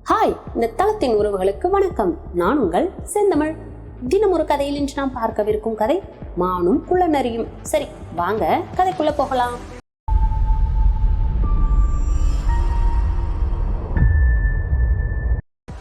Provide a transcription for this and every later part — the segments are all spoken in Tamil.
ஹாய், இந்த தளத்தின் உறவுகளுக்கு வணக்கம். நான் உங்கள் செந்தமிழ். தினம் ஒரு கதையில் இன்று நாம் பார்க்கவிருக்கும் கதை மானும் குள்ளநரியும். சரி, வாங்க கதைக்குள்ள போகலாம்.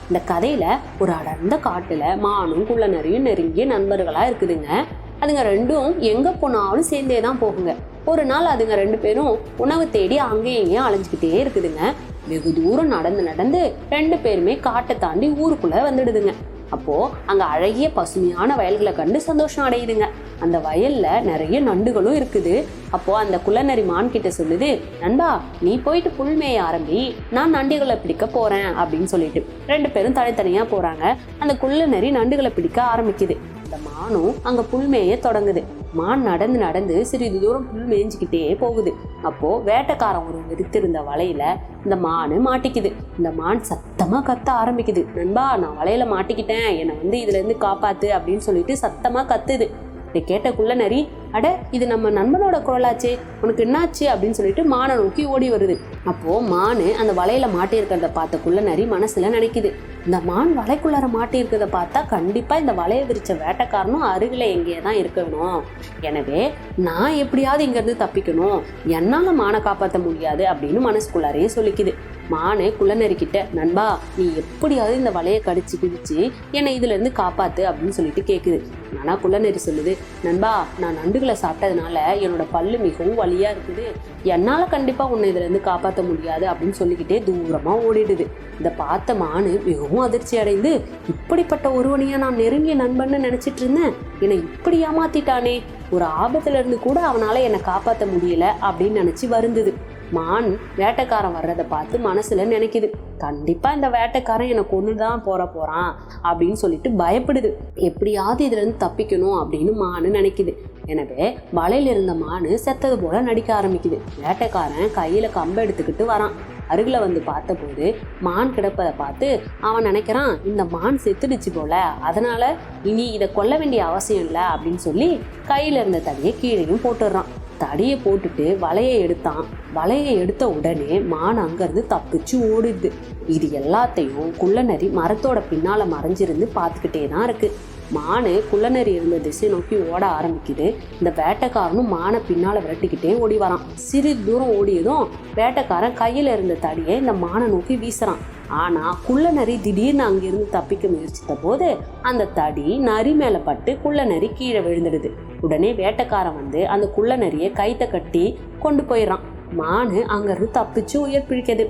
இந்த கதையில ஒரு அடர்ந்த காட்டுல மானும் குள்ளநரியும் நெருங்கிய நண்பர்களா இருக்குதுங்க. அதுங்க ரெண்டும் எங்க போனாலும் சேர்ந்தே தான் போகுங்க. ஒரு நாள் அதுங்க ரெண்டு பேரும் உணவு தேடி அங்கேயும் இங்கேயும் அலைஞ்சுக்கிட்டே இருக்குதுங்க. வெகு தூரம் நடந்து ரெண்டு பேருமே காட்டை தாண்டி ஊருக்குள்ள வந்துடுதுங்க. அப்போ அங்க அழகிய பசுமையான வயல்களை கண்டு சந்தோஷம் அடையுதுங்க. அந்த வயல்ல நிறைய நண்டுகளும் இருக்குது. அப்போ அந்த குள்ளநரி மான் கிட்ட சொல்லுது, நண்பா, நீ போயிட்டு புல்மேய ஆரம்பி, நான் நண்டுகளை பிடிக்க போறேன் அப்படின்னு சொல்லிட்டு ரெண்டு பேரும் தனித்தனியா போறாங்க. அந்த குள்ளநரி நண்டுகளை பிடிக்க ஆரம்பிக்குது. இந்த மானும் அங்க புல்மேய தொடங்குது. மான் நடந்து சிறிது தூரம் புல் மேய்ஞ்சிக்கிட்டே போகுது. அப்போ வேட்டைக்காரன் ஒரு விரித்திருந்த வலையில இந்த மானு மாட்டிக்குது. இந்த மான் சத்தமா கத்த ஆரம்பிக்குது. நண்பா, நான் வலையில மாட்டிக்கிட்டேன், என்னை இதுல இருந்து காப்பாத்து அப்படின்னு சொல்லிட்டு சத்தமா கத்துது. இதை கேட்ட குள்ளநரி, அட, இது நம்ம நண்பனோட குரலாச்சே, உனக்கு என்னாச்சு அப்படின்னு சொல்லிட்டு மானை நோக்கி ஓடி வருது. அப்போ மானு அந்த வலையில மாட்டி இருக்கிறத பார்த்த குள்ளநரி மனசுல நினைக்குது, இந்த மான் வலைக்குள்ளார மாட்டி இருக்கிறத பார்த்தா கண்டிப்பா இந்த வலையை விரிச்ச வேட்டைக்காரனும் அருகில எங்கேயே தான் இருக்கணும். எனவே நான் எப்படியாவது இங்க இருந்து தப்பிக்கணும், என்னால மானை காப்பாற்ற முடியாது அப்படின்னு மனசுக்குள்ளாரையே சொல்லிக்குது. மானு குள்ளநரி கிட்ட, நண்பா, நீ எப்படியாவது இந்த வலையை கடிச்சு பிடிச்சு என்னை இதுல இருந்து காப்பாத்து அப்படின்னு சொல்லிட்டு கேக்குது. ஆனா குள்ளநரி சொல்லுது, நண்பா, நான் நண்டுகளை சாப்பிட்டதுனால என்னோட பல்லு மிகவும் வலியா இருக்குது, என்னால கண்டிப்பா உன்னை இதுல இருந்து காப்பாற்ற முடியாது அப்படின்னு சொல்லிக்கிட்டே தூரமா ஓடிடுது. இதை பார்த்த மானு மிகவும் அதிர்ச்சி அடைந்து, இப்படிப்பட்ட ஒருவனையா நான் நெருங்கிய நண்பன்னு நினைச்சிட்டு இருந்தேன், என்னை இப்படி ஏமாத்திட்டானே, ஒரு ஆபத்துல இருந்து கூட அவனால என்னை காப்பாற்ற முடியல அப்படின்னு நினைச்சு வருந்தது. மான் வேட்டைக்காரன் வர்றதை பார்த்து மனசுல நினைக்குது, கண்டிப்பா இந்த வேட்டைக்காரன் என்னை கொன்னுதான் போறான் அப்படின்னு சொல்லிட்டு பயப்படுது. எப்படியாவது இதுல இருந்து தப்பிக்கணும் அப்படின்னு மானு நினைக்குது. எனவே வலையில இருந்த மானு செத்தது போல நடிக்க ஆரம்பிக்குது. வேட்டைக்காரன் கையில கம்பை எடுத்துக்கிட்டு வரான். அருகில வந்து பார்த்த போது மான் கிடப்பதை பார்த்து அவன் நினைக்கிறான், இந்த மான் செத்துடுச்சு போல, அதனால இனி இதை கொல்ல வேண்டிய அவசியம் இல்லை அப்படின்னு சொல்லி கையில இருந்த தடியை கீழேயும் போட்டுடுறான். தடியை போட்டுட்டு வலையை எடுத்தான். வலையை எடுத்த உடனே மான் அங்கிருந்து தப்பிச்சு ஓடிடுது. இது எல்லாத்தையும் குள்ளநரி மரத்தோட பின்னால மறைஞ்சிருந்து பார்த்துக்கிட்டே தான் இருக்கு. மானு குள்ளநரி இருந்த திசை நோக்கி ஓட ஆரம்பிக்குது. இந்த வேட்டைக்காரனும் மானை பின்னால விரட்டிக்கிட்டே ஓடி வரான். சிறிது தூரம் ஓடியதும் வேட்டைக்காரன் கையில இருந்த தடியை இந்த மானை நோக்கி வீசுறான். ஆனா குள்ளநரி திடீர்னு அங்கிருந்து தப்பிக்க முயற்சித்த போது அந்த தடி நரி மேல பட்டு குள்ளநரி கீழே விழுந்துடுது. உடனே வேட்டைக்காரன் வந்து அந்த குள்ளநரியை கைத்த கட்டி கொண்டு போயிடறான். மானு அங்கிருந்து தப்பிச்சு உயிர் பிடிக்குது.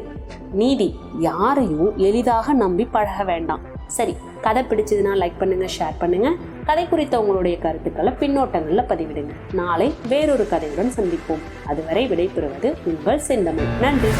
நீதி, யாரையும் எளிதாக நம்பி பழக வேண்டாம். சரி, கதை பிடிச்சதுன்னா லைக் பண்ணுங்க, ஷேர் பண்ணுங்க. கதை குறித்த உங்களுடைய கருத்துக்களை பின்னோட்டங்கள்ல பதிவிடுங்க. நாளை வேறொரு கதையுடன் சந்திப்போம். அதுவரை விடைபெறுவது உங்கள் செந்தமிழ். நன்றி.